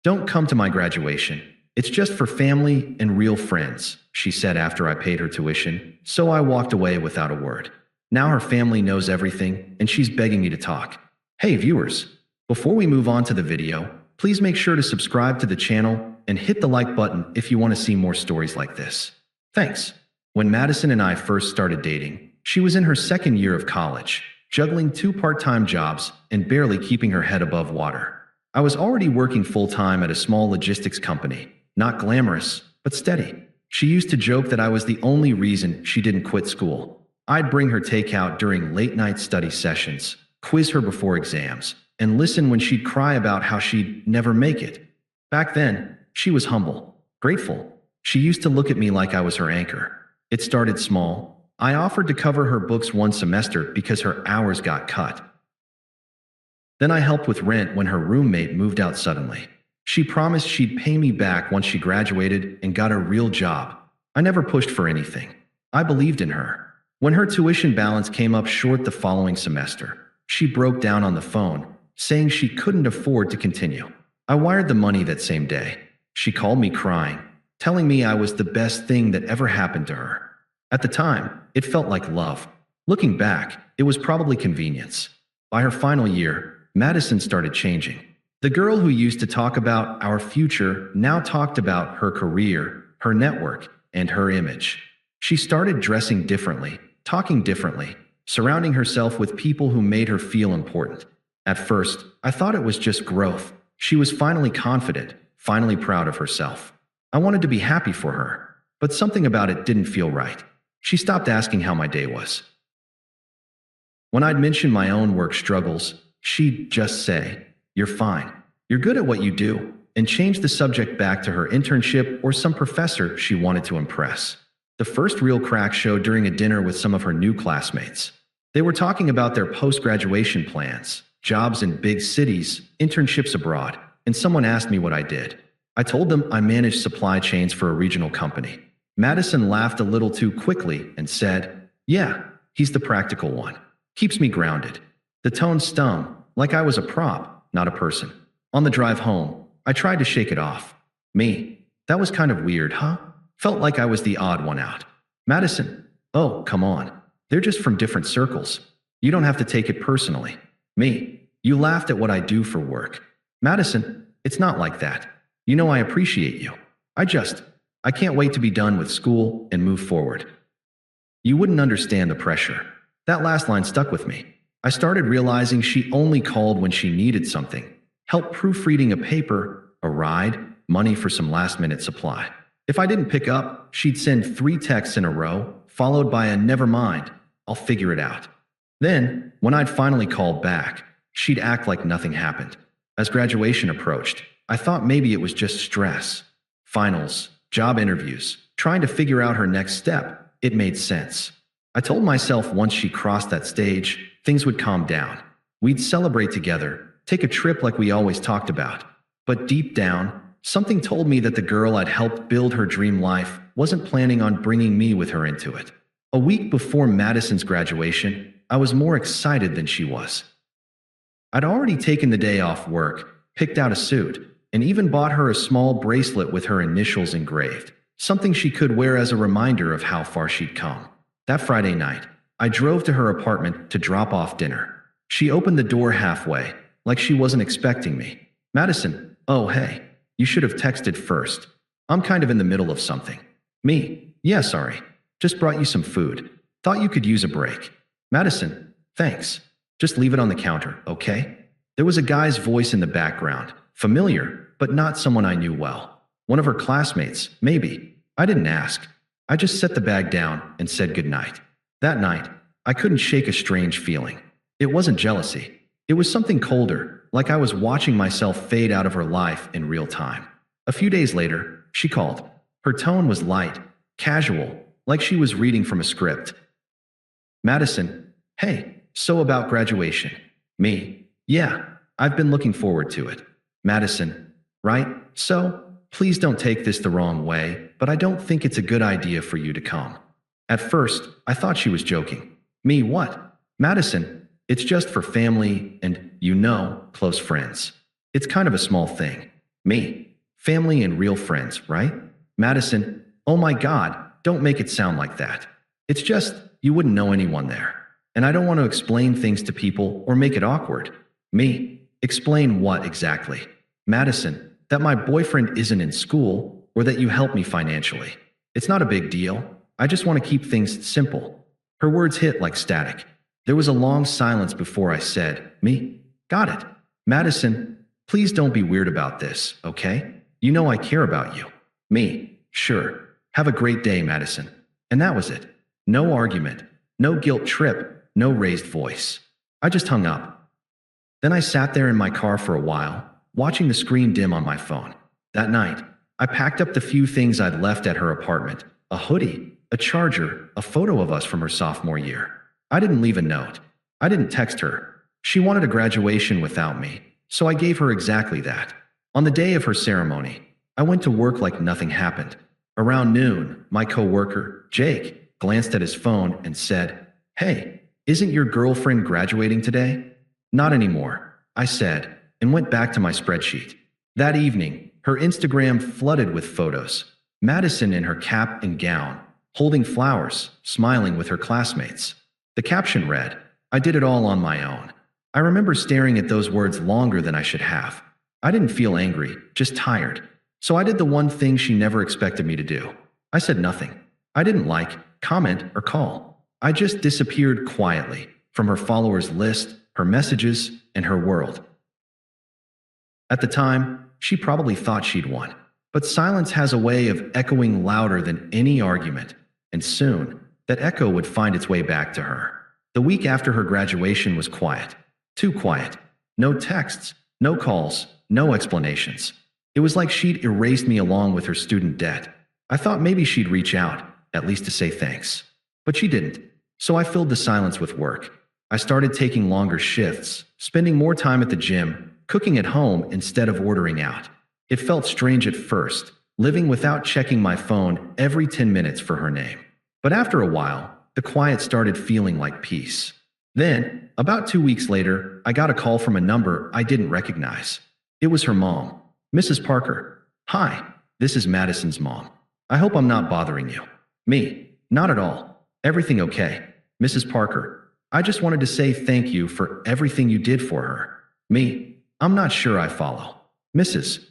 Don't come to my graduation. It's just for family and real friends, she said after I paid her tuition, so I walked away without a word. Now her family knows everything, and she's begging me to talk. Hey viewers, before we move on to the video, please make sure to subscribe to the channel and hit the like button if you want to see more stories like this. Thanks. When Madison and I first started dating, she was in her second year of college, juggling 2 part-time jobs and barely keeping her head above water. I was already working full-time at a small logistics company, not glamorous, but steady. She used to joke that I was the only reason she didn't quit school. I'd bring her takeout during late-night study sessions, quiz her before exams, and listen when she'd cry about how she'd never make it. Back then, she was humble, grateful. She used to look at me like I was her anchor. It started small. I offered to cover her books one semester because her hours got cut. Then I helped with rent when her roommate moved out suddenly. She promised she'd pay me back once she graduated and got a real job. I never pushed for anything. I believed in her. When her tuition balance came up short the following semester, she broke down on the phone, saying she couldn't afford to continue. I wired the money that same day. She called me crying, telling me I was the best thing that ever happened to her. At the time, it felt like love. Looking back, it was probably convenience. By her final year, Madison started changing. The girl who used to talk about our future now talked about her career, her network, and her image. She started dressing differently, talking differently, surrounding herself with people who made her feel important. At first, I thought it was just growth. She was finally confident, finally proud of herself. I wanted to be happy for her, but something about it didn't feel right. She stopped asking how my day was. When I'd mention my own work struggles, she'd just say, "You're fine. You're good at what you do," and change the subject back to her internship or some professor she wanted to impress. The first real crack showed during a dinner with some of her new classmates. They were talking about their post-graduation plans, jobs in big cities, internships abroad, and someone asked me what I did. I told them I managed supply chains for a regional company. Madison laughed a little too quickly and said, "Yeah, he's the practical one. Keeps me grounded." The tone stung, like I was a prop, not a person. On the drive home, I tried to shake it off. Me? That was kind of weird, huh? Felt like I was the odd one out. Madison? Oh, come on. They're just from different circles. You don't have to take it personally. Me? You laughed at what I do for work. Madison? It's not like that. You know I appreciate you. I can't wait to be done with school and move forward. You wouldn't understand the pressure. That last line stuck with me. I started realizing she only called when she needed something. Help proofreading a paper, a ride, money for some last-minute supply. If I didn't pick up, she'd send 3 texts in a row, followed by a "never mind, I'll figure it out." Then, when I'd finally called back, she'd act like nothing happened. As graduation approached, I thought maybe it was just stress. Finals, job interviews, trying to figure out her next step. It made sense. I told myself once she crossed that stage, things would calm down. We'd celebrate together, take a trip like we always talked about. But deep down, something told me that the girl I'd helped build her dream life wasn't planning on bringing me with her into it. A week before Madison's graduation, I was more excited than she was. I'd already taken the day off work, picked out a suit, and even bought her a small bracelet with her initials engraved, something she could wear as a reminder of how far she'd come. That Friday night, I drove to her apartment to drop off dinner. She opened the door halfway, like she wasn't expecting me. "Madison, oh hey, you should have texted first. I'm kind of in the middle of something." Me? "Yeah, sorry. Just brought you some food. Thought you could use a break." "Madison, thanks. Just leave it on the counter, okay?" There was a guy's voice in the background, familiar, but not someone I knew well. One of her classmates, maybe. I didn't ask. I just set the bag down and said goodnight. That night, I couldn't shake a strange feeling. It wasn't jealousy. It was something colder, like I was watching myself fade out of her life in real time. A few days later, she called. Her tone was light, casual, like she was reading from a script. "Madison, hey, so about graduation." Me? "Yeah, I've been looking forward to it." Madison, "Right, so, please don't take this the wrong way, but I don't think it's a good idea for you to come." At first, I thought she was joking. Me, what? "Madison, it's just for family and, close friends. It's kind of a small thing." Me. Family and real friends, right? Madison. Oh my God, don't make it sound like that. It's just, you wouldn't know anyone there. And I don't want to explain things to people or make it awkward. Me. Explain what exactly? Madison. That my boyfriend isn't in school or that you help me financially. It's not a big deal. I just want to keep things simple. Her words hit like static. There was a long silence before I said, Me. Got it. Madison, please don't be weird about this, okay? You know I care about you. Me. Sure. Have a great day, Madison. And that was it. No argument. No guilt trip. No raised voice. I just hung up. Then I sat there in my car for a while, watching the screen dim on my phone. That night, I packed up the few things I'd left at her apartment: a hoodie, a charger, a photo of us from her sophomore year. I didn't leave a note. I didn't text her. She wanted a graduation without me, so I gave her exactly that. On the day of her ceremony, I went to work like nothing happened. Around noon, my coworker, Jake, glanced at his phone and said, Hey, isn't your girlfriend graduating today? Not anymore, I said, and went back to my spreadsheet. That evening, her Instagram flooded with photos. Madison in her cap and gown, holding flowers, smiling with her classmates. The caption read, I did it all on my own. I remember staring at those words longer than I should have. I didn't feel angry, just tired. So I did the one thing she never expected me to do. I said nothing. I didn't like, comment, or call. I just disappeared quietly from her followers list, her messages, and her world. At the time, she probably thought she'd won. But silence has a way of echoing louder than any argument, and soon, that echo would find its way back to her. The week after her graduation was quiet. Too quiet. No texts, no calls, no explanations. It was like she'd erased me along with her student debt. I thought maybe she'd reach out, at least to say thanks. But she didn't. So I filled the silence with work. I started taking longer shifts, spending more time at the gym, cooking at home instead of ordering out. It felt strange at first, living without checking my phone every 10 minutes for her name. But after a while, the quiet started feeling like peace. Then, about 2 weeks later, I got a call from a number I didn't recognize. It was her mom, Mrs. Parker. Hi, this is Madison's mom. I hope I'm not bothering you. Me, not at all. Everything okay. Mrs. Parker, I just wanted to say thank you for everything you did for her. Me, I'm not sure I follow. Mrs.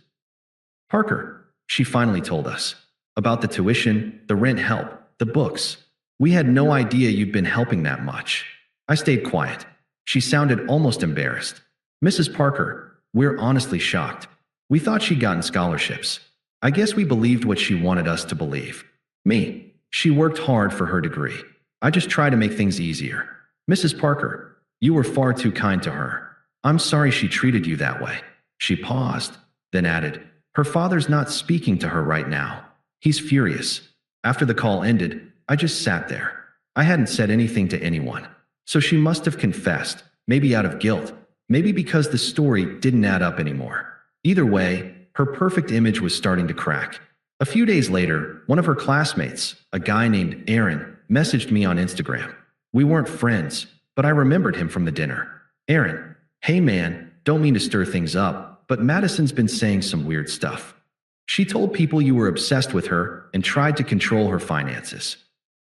Parker, she finally told us. About the tuition, the rent help, the books. We had no idea you'd been helping that much. I stayed quiet. She sounded almost embarrassed. Mrs. Parker, we're honestly shocked. We thought she'd gotten scholarships. I guess we believed what she wanted us to believe. Me, she worked hard for her degree. I just try to make things easier. Mrs. Parker, you were far too kind to her. I'm sorry she treated you that way. She paused, then added, her father's not speaking to her right now. He's furious. After the call ended, I just sat there. I hadn't said anything to anyone. So she must have confessed, maybe out of guilt, maybe because the story didn't add up anymore. Either way, her perfect image was starting to crack. A few days later, one of her classmates, a guy named Aaron, messaged me on Instagram. We weren't friends, but I remembered him from the dinner. Aaron, hey man, don't mean to stir things up, but Madison's been saying some weird stuff. She told people you were obsessed with her and tried to control her finances.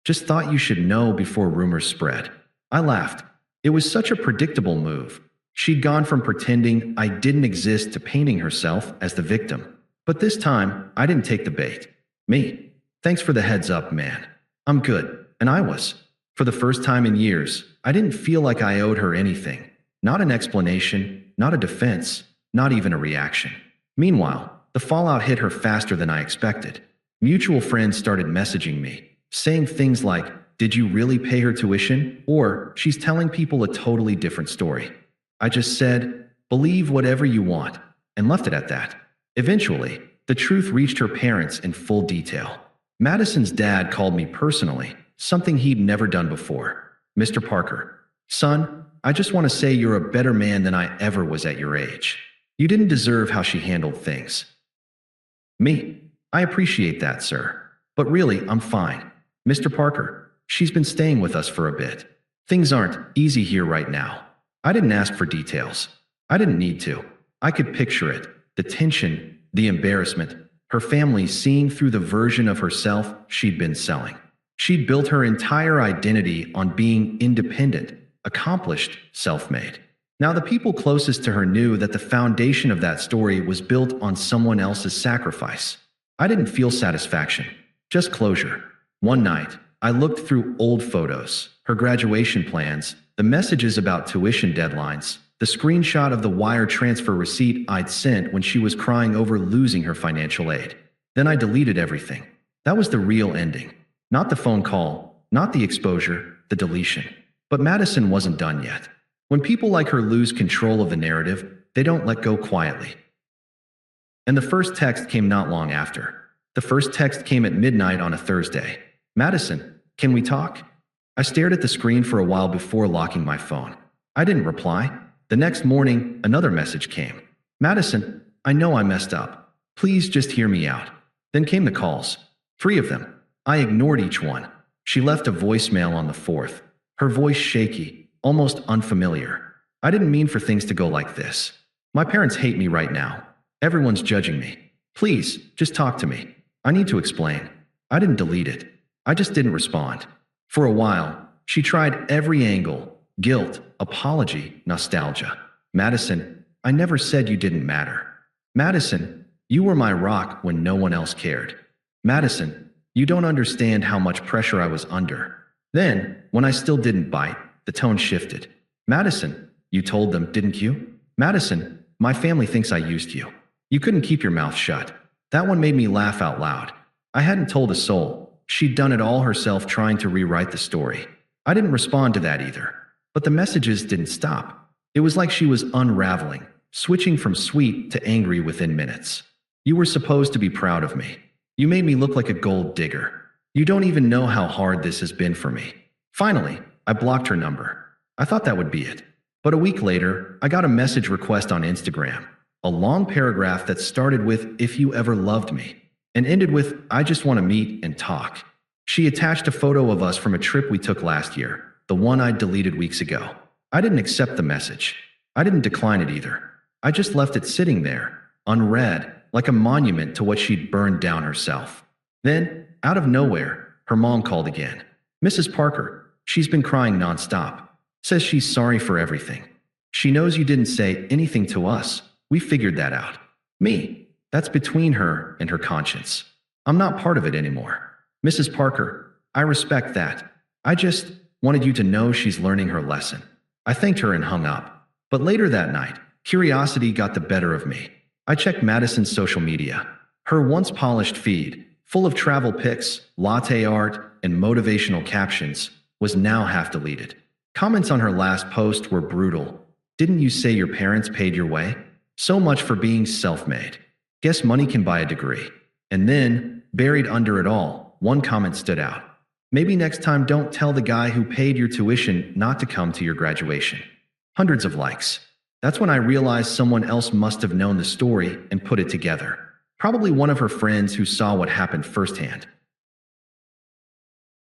Just thought you should know before rumors spread. I laughed. It was such a predictable move. She'd gone from pretending I didn't exist to painting herself as the victim. But this time, I didn't take the bait. Me, thanks for the heads up, man. I'm good. And I was. For the first time in years, I didn't feel like I owed her anything. Not an explanation, not a defense, not even a reaction. Meanwhile, the fallout hit her faster than I expected. Mutual friends started messaging me, saying things like, did you really pay her tuition? Or, she's telling people a totally different story. I just said, believe whatever you want, and left it at that. Eventually, the truth reached her parents in full detail. Madison's dad called me personally, something he'd never done before. Mr. Parker, son, I just want to say you're a better man than I ever was at your age. You didn't deserve how she handled things. Me, I appreciate that, sir. But really, I'm fine. Mr. Parker, she's been staying with us for a bit. Things aren't easy here right now. I didn't ask for details. I didn't need to. I could picture it. The tension, the embarrassment, her family seeing through the version of herself she'd been selling. She'd built her entire identity on being independent, accomplished, self-made. Now the people closest to her knew that the foundation of that story was built on someone else's sacrifice. I didn't feel satisfaction, just closure. One night, I looked through old photos, her graduation plans, the messages about tuition deadlines, the screenshot of the wire transfer receipt I'd sent when she was crying over losing her financial aid. Then I deleted everything. That was the real ending. Not the phone call, not the exposure, the deletion. But Madison wasn't done yet. When people like her lose control of the narrative, they don't let go quietly. And the first text came not long after. The first text came at midnight on a Thursday. "Madison, can we talk?" I stared at the screen for a while before locking my phone. I didn't reply. The next morning, another message came. "Madison, I know I messed up. Please just hear me out." Then came the calls. 3 of them. I ignored each one. She left a voicemail on the 4th. Her voice shaky, almost unfamiliar. "I didn't mean for things to go like this. My parents hate me right now. Everyone's judging me. Please, just talk to me. I need to explain." I didn't delete it. I just didn't respond. For a while, she tried every angle: guilt, apology, nostalgia. "Madison, I never said you didn't matter. Madison, you were my rock when no one else cared. Madison, you don't understand how much pressure I was under." Then, when I still didn't bite, the tone shifted. "Madison, you told them, didn't you? Madison, my family thinks I used you. You couldn't keep your mouth shut." That one made me laugh out loud. I hadn't told a soul. She'd done it all herself, trying to rewrite the story. I didn't respond to that either. But the messages didn't stop. It was like she was unraveling, switching from sweet to angry within minutes. "You were supposed to be proud of me. You made me look like a gold digger. You don't even know how hard this has been for me." Finally, I blocked her number. I thought that would be it. But a week later, I got a message request on Instagram. A long paragraph that started with, "If you ever loved me," and ended with, "I just want to meet and talk." She attached a photo of us from a trip we took last year, the one I'd deleted weeks ago. I didn't accept the message. I didn't decline it either. I just left it sitting there, unread, like a monument to what she'd burned down herself. Then, out of nowhere, her mom called again. "Mrs. Parker, she's been crying nonstop. Says she's sorry for everything. She knows you didn't say anything to us. We figured that out." Me, that's between her and her conscience. I'm not part of it anymore. "Mrs. Parker, I respect that. I just wanted you to know she's learning her lesson." I thanked her and hung up. But later that night, curiosity got the better of me. I checked Madison's social media. Her once polished feed, full of travel pics, latte art, and motivational captions, was now half deleted. Comments on her last post were brutal. "Didn't you say your parents paid your way? So much for being self-made. Guess money can buy a degree." And then, buried under it all, one comment stood out. "Maybe next time don't tell the guy who paid your tuition not to come to your graduation." Hundreds of likes. That's when I realized someone else must have known the story and put it together. Probably one of her friends who saw what happened firsthand.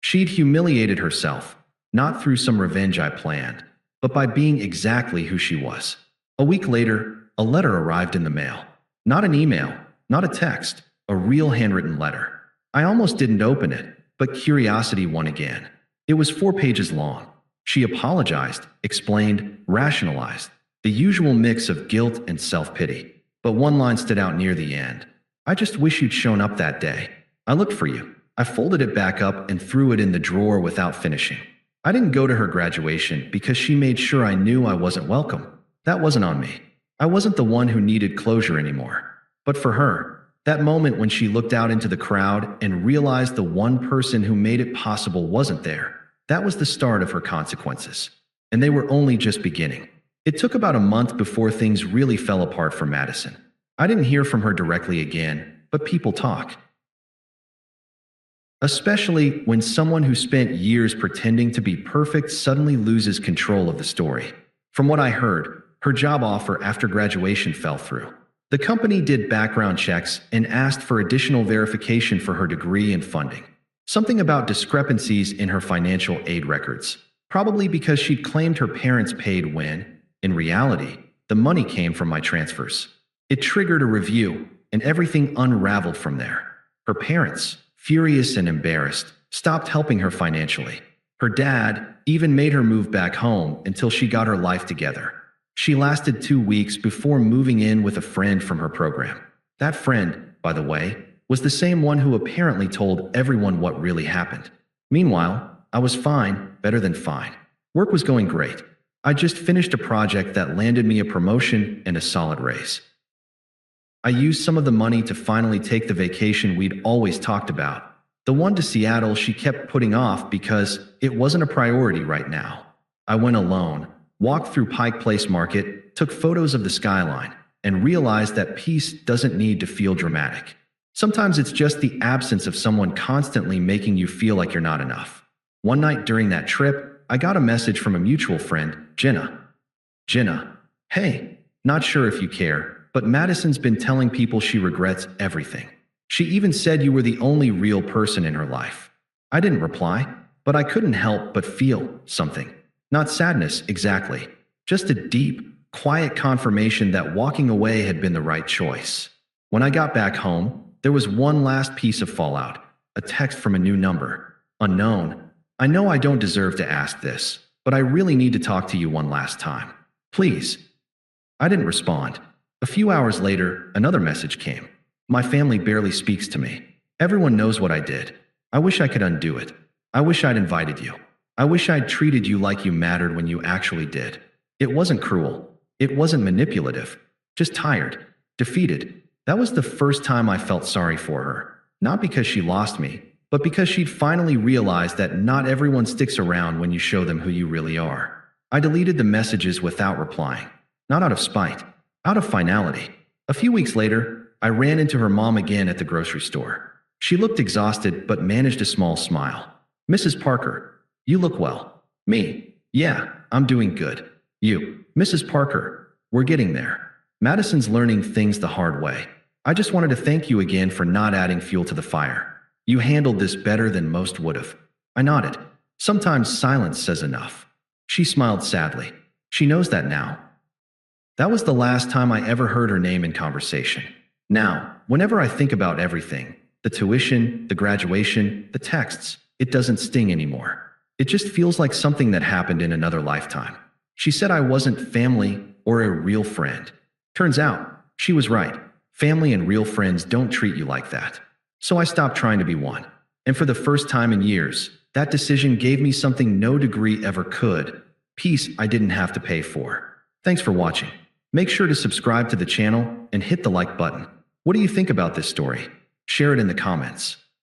She'd humiliated herself, not through some revenge I planned, but by being exactly who she was. A week later, a letter arrived in the mail. Not an email, not a text, a real handwritten letter. I almost didn't open it, but curiosity won again. It was 4 pages long. She apologized, explained, rationalized, the usual mix of guilt and self-pity. But one line stood out near the end. "I just wish you'd shown up that day. I looked for you." I folded it back up and threw it in the drawer without finishing. I didn't go to her graduation because she made sure I knew I wasn't welcome. That wasn't on me. I wasn't the one who needed closure anymore. But for her, that moment when she looked out into the crowd and realized the one person who made it possible wasn't there, that was the start of her consequences. And they were only just beginning. It took about a month before things really fell apart for Madison. I didn't hear from her directly again, but people talk. Especially when someone who spent years pretending to be perfect suddenly loses control of the story. From what I heard, her job offer after graduation fell through. The company did background checks and asked for additional verification for her degree and funding. Something about discrepancies in her financial aid records. Probably because she'd claimed her parents paid when, in reality, the money came from my transfers. It triggered a review, and everything unraveled from there. Her parents, furious and embarrassed, stopped helping her financially. Her dad even made her move back home until she got her life together. She lasted 2 weeks before moving in with a friend from her program. That friend, by the way, was the same one who apparently told everyone what really happened. Meanwhile, I was fine, better than fine. Work was going great. I just finished a project that landed me a promotion and a solid raise. I used some of the money to finally take the vacation we'd always talked about. The one to Seattle she kept putting off because it wasn't a priority right now. I went alone, walked through Pike Place Market, took photos of the skyline, and realized that peace doesn't need to feel dramatic. Sometimes it's just the absence of someone constantly making you feel like you're not enough. One night during that trip, I got a message from a mutual friend, Jenna. Jenna, hey, not sure if you care, but Madison's been telling people she regrets everything. She even said you were the only real person in her life. I didn't reply, but I couldn't help but feel something. Not sadness, exactly. Just a deep, quiet confirmation that walking away had been the right choice. When I got back home, there was one last piece of fallout. A text from a new number. Unknown. I know I don't deserve to ask this, but I really need to talk to you one last time. Please. I didn't respond. A few hours later, another message came. My family barely speaks to me. Everyone knows what I did. I wish I could undo it. I wish I'd invited you. I wish I'd treated you like you mattered when you actually did. It wasn't cruel. It wasn't manipulative. Just tired. Defeated. That was the first time I felt sorry for her. Not because she lost me, but because she'd finally realized that not everyone sticks around when you show them who you really are. I deleted the messages without replying. Not out of spite. Out of finality. A few weeks later, I ran into her mom again at the grocery store. She looked exhausted but managed a small smile. Mrs. Parker, you look well. Me? Yeah, I'm doing good. You? Mrs. Parker, we're getting there. Madison's learning things the hard way. I just wanted to thank you again for not adding fuel to the fire. You handled this better than most would have. I nodded. Sometimes silence says enough. She smiled sadly. She knows that now. That was the last time I ever heard her name in conversation. Now, whenever I think about everything, the tuition, the graduation, the texts, it doesn't sting anymore. It just feels like something that happened in another lifetime. She said I wasn't family or a real friend. Turns out, she was right. Family and real friends don't treat you like that. So I stopped trying to be one. And for the first time in years, that decision gave me something no degree ever could. Peace I didn't have to pay for. Thanks for watching. Make sure to subscribe to the channel and hit the like button. What do you think about this story? Share it in the comments.